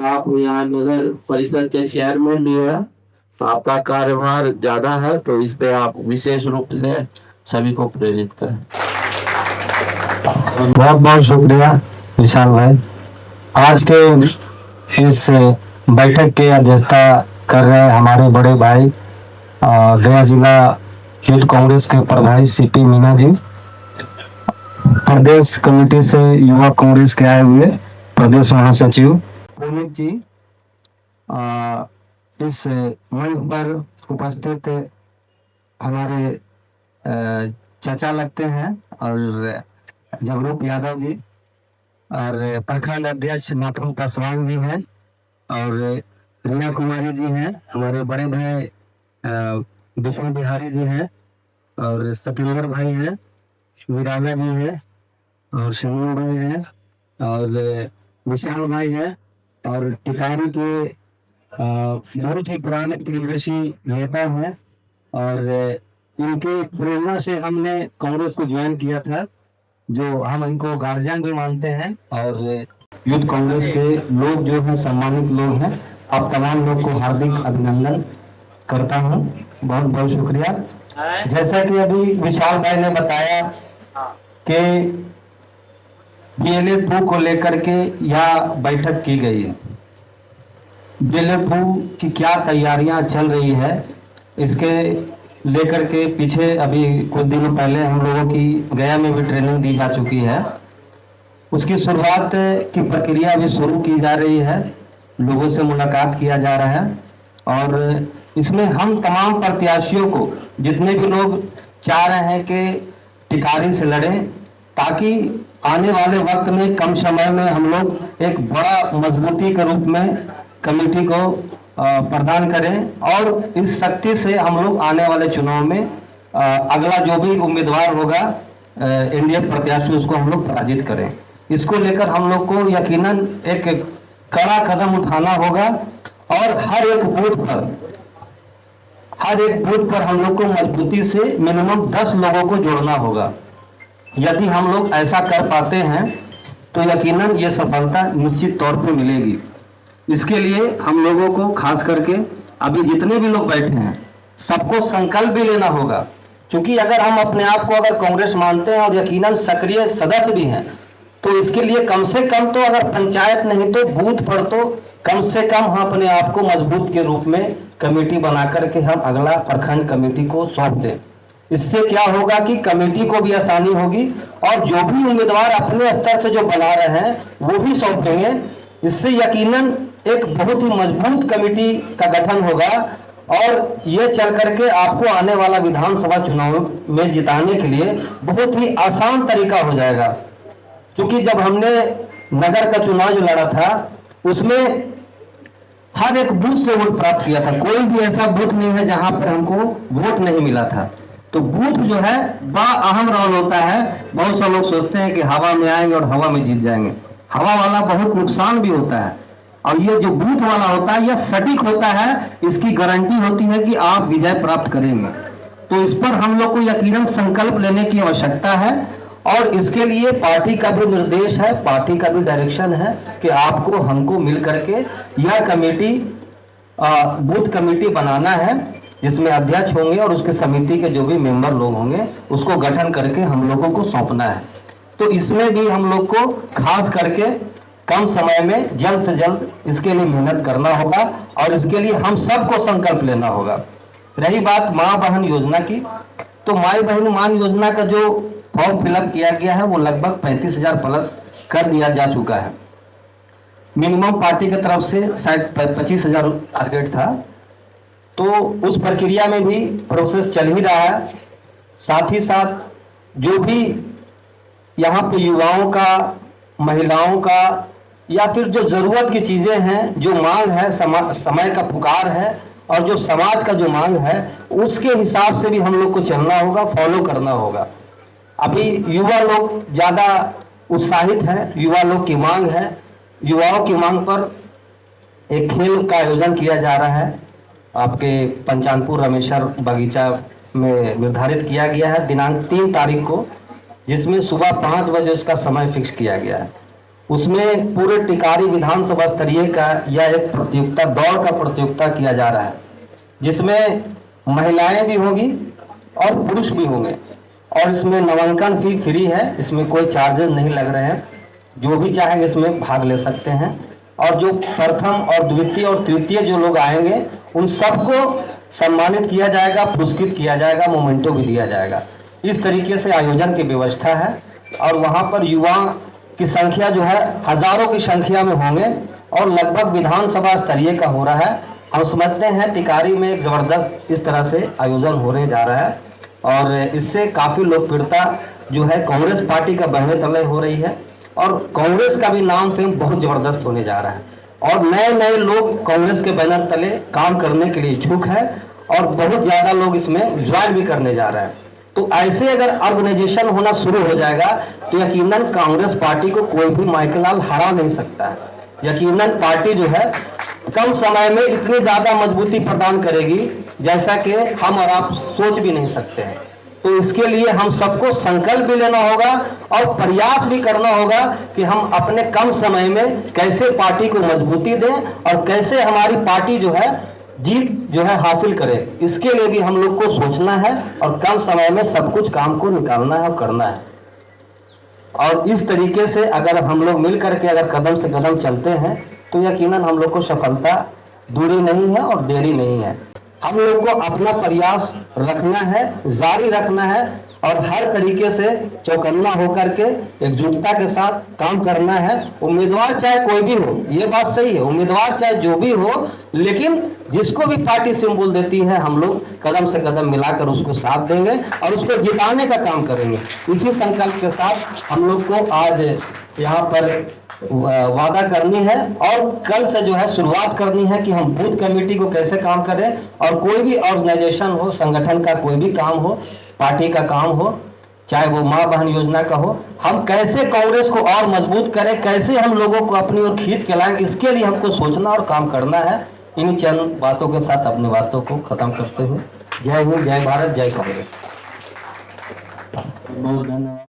आप यहाँ नगर परिषद के चेयरमैन भी है, आपका कार्यभार ज्यादा है, तो इस पे आप विशेष रूप से सभी को प्रेरित करें। बहुत बहुत शुक्रिया विशाल भाई। आज के इस बैठक की अध्यक्षता कर रहे हमारे बड़े भाई गया जिला यूथ कांग्रेस के प्रभारी सीपी मीना जी, प्रदेश कमेटी से युवा कांग्रेस के आए हुए प्रदेश महासचिव पुनीत जी, इस मंच पर उपस्थित हमारे चाचा लगते हैं और जगरूप यादव जी, और प्रखंड अध्यक्ष नाथुन पासवान जी हैं, और रीना कुमारी जी हैं, हमारे बड़े भाई विपिन बिहारी जी हैं, और सत्येंद्र भाई हैं, वीराना जी हैं, और शिवम भाई हैं, और विशाल भाई हैं, और टिकारी के बहुत ही पुराने कांग्रेसी नेता हैं, और इनके प्रेरणा से हमने कांग्रेस को ज्वाइन किया था, जो हम इनको गार्जियन भी मानते हैं। और यूथ कांग्रेस के लोग जो हैं सम्मानित लोग हैं, आप तमाम लोग को हार्दिक अभिनंदन करता हूं, बहुत बहुत शुक्रिया। जैसा कि अभी विशाल भाई ने बताया कि BLA-2 को लेकर के यह बैठक की गई है। BLA-2 की क्या तैयारियां चल रही है, इसके लेकर के पीछे अभी कुछ दिनों पहले हम लोगों की गया में भी ट्रेनिंग दी जा चुकी है। उसकी शुरुआत की प्रक्रिया अभी शुरू की जा रही है, लोगों से मुलाकात किया जा रहा है, और इसमें हम तमाम प्रत्याशियों को, जितने भी लोग चाह रहे हैं कि टिकारी से लड़ें, ताकि आने वाले वक्त में कम समय में हम लोग एक बड़ा मजबूती के रूप में कमेटी को प्रदान करें, और इस शक्ति से हम लोग आने वाले चुनाव में अगला जो भी उम्मीदवार होगा एनडीए प्रत्याशी, उसको हम लोग पराजित करें। इसको लेकर हम लोग को यकीनन एक कड़ा कदम उठाना होगा, और हर एक बूथ पर हम लोग को मजबूती से मिनिमम 10 लोगों को जोड़ना होगा। यदि हम लोग ऐसा कर पाते हैं तो यकीनन ये सफलता निश्चित तौर पे मिलेगी। इसके लिए हम लोगों को खास करके अभी जितने भी लोग बैठे हैं, सबको संकल्प भी लेना होगा, क्योंकि अगर हम अपने आप को अगर कांग्रेस मानते हैं और यकीनन सक्रिय सदस्य भी हैं, तो इसके लिए कम से कम तो अगर पंचायत नहीं तो बूथ पर तो कम से कम हम अपने आप को मजबूत के रूप में कमेटी बना करके हम अगला प्रखंड कमेटी को सौंप दें। इससे क्या होगा कि कमेटी को भी आसानी होगी, और जो भी उम्मीदवार अपने स्तर से जो बना रहे हैं वो भी सौंपेंगे। इससे यकीनन एक बहुत ही मजबूत कमेटी का गठन होगा, और ये चल करके आपको आने वाला विधानसभा चुनाव में जिताने के लिए बहुत ही आसान तरीका हो जाएगा। क्योंकि जब हमने नगर का चुनाव जो लड़ा था, उसमें हर एक बूथ से वोट प्राप्त किया था, कोई भी ऐसा बूथ नहीं है जहां पर हमको वोट नहीं मिला था। तो बूथ जो है बड़ा अहम रोल होता है। बहुत से लोग सोचते हैं कि हवा में आएंगे और हवा में जीत जाएंगे, हवा वाला बहुत नुकसान भी होता है, और ये जो बूथ वाला होता है यह सटीक होता है, इसकी गारंटी होती है कि आप विजय प्राप्त करेंगे। तो इस पर हम लोग को यकीनन संकल्प लेने की आवश्यकता है, और इसके लिए पार्टी का भी निर्देश है, पार्टी का भी डायरेक्शन है कि आपको हमको मिल करके यह कमेटी बूथ कमेटी बनाना है, जिसमें अध्यक्ष होंगे और उसके समिति के जो भी मेंबर लोग होंगे उसको गठन करके हम लोगों को सौंपना है। तो इसमें भी हम लोग को खास करके कम समय में जल्द से जल्द इसके लिए मेहनत करना होगा, और इसके लिए हम सबको संकल्प लेना होगा। रही बात माँ बहन योजना की, तो माई बहन मान योजना का जो फॉर्म फिलअप किया गया है वो लगभग 35,000 प्लस कर दिया जा चुका है। मिनिमम पार्टी की तरफ से शायद 25,000 टारगेट था, तो उस प्रक्रिया में भी प्रोसेस चल ही रहा है। साथ ही साथ जो भी यहाँ पे युवाओं का, महिलाओं का, या फिर जो ज़रूरत की चीज़ें हैं, जो मांग है, समय का पुकार है, और जो समाज का जो मांग है, उसके हिसाब से भी हम लोग को चलना होगा, फॉलो करना होगा। अभी युवा लोग ज़्यादा उत्साहित हैं, युवा लोग की मांग है, युवाओं की मांग पर एक खेल का आयोजन किया जा रहा है, आपके पंचानपुर रामेश्वर बगीचा में निर्धारित किया गया है दिनांक 3 तारीख को, जिसमें सुबह 5 बजे उसका समय फिक्स किया गया है। उसमें पूरे टिकारी विधानसभा स्तरीय का यह एक प्रतियोगिता, दौड़ का प्रतियोगिता किया जा रहा है, जिसमें महिलाएं भी होंगी और पुरुष भी होंगे। और इसमें नामांकन फी फ्री है, इसमें कोई चार्जेस नहीं लग रहे हैं। जो भी चाहेंगे इसमें भाग ले सकते हैं। और जो प्रथम और द्वितीय और तृतीय जो लोग आएंगे उन सबको सम्मानित किया जाएगा, पुरस्कृत किया जाएगा, मोमेंटो भी दिया जाएगा। इस तरीके से आयोजन की व्यवस्था है। और वहाँ पर युवा की संख्या जो है हजारों की संख्या में होंगे और लगभग विधानसभा स्तरीय का हो रहा है। हम समझते हैं टिकारी में एक ज़बरदस्त इस तरह से आयोजन होने जा रहा है और इससे काफ़ी लोकप्रियता जो है कांग्रेस पार्टी का बढ़ने तले हो रही है और कांग्रेस का भी नाम फेम बहुत ज़बरदस्त होने जा रहा है और नए नए लोग कांग्रेस के बैनर तले काम करने के लिए इच्छुक है और बहुत ज़्यादा लोग इसमें ज्वाइन भी करने जा रहे हैं। तो ऐसे अगर ऑर्गेनाइजेशन होना शुरू हो जाएगा तो यकीनन कांग्रेस पार्टी को कोई भी माइकलाल हरा नहीं सकता है। यकीनन पार्टी जो है कम समय में इतनी ज़्यादा मजबूती प्रदान करेगी जैसा कि हम और आप सोच भी नहीं सकते हैं। तो इसके लिए हम सबको संकल्प भी लेना होगा और प्रयास भी करना होगा कि हम अपने कम समय में कैसे पार्टी को मजबूती दें और कैसे हमारी पार्टी जो है जीत जो है हासिल करें। इसके लिए भी हम लोग को सोचना है और कम समय में सब कुछ काम को निकालना है और करना है। और इस तरीके से अगर हम लोग मिल करके अगर कदम से कदम चलते हैं तो यकीनन हम लोग को सफलता दूरी नहीं है और देरी नहीं है। हम लोग को अपना प्रयास रखना है, जारी रखना है और हर तरीके से चौकन्ना होकर के एकजुटता के साथ काम करना है। उम्मीदवार चाहे कोई भी हो, ये बात सही है, उम्मीदवार चाहे जो भी हो, लेकिन जिसको भी पार्टी सिंबल देती है हम लोग कदम से कदम मिलाकर उसको साथ देंगे और उसको जिताने का काम करेंगे। इसी संकल्प के साथ हम लोग को आज यहाँ पर वादा करनी है और कल से जो है शुरुआत करनी है कि हम बूथ कमेटी को कैसे काम करें और कोई भी ऑर्गेनाइजेशन हो, संगठन का कोई भी काम हो, पार्टी का काम हो, चाहे वो माँ बहन योजना का हो, हम कैसे कांग्रेस को और मजबूत करें, कैसे हम लोगों को अपनी ओर खींच के लाएं, इसके लिए हमको सोचना और काम करना है। इन चंद बातों के साथ अपनी बातों को खत्म करते हुए जय हिंद, जय भारत, जय कांग्रेस। बहुत धन्यवाद।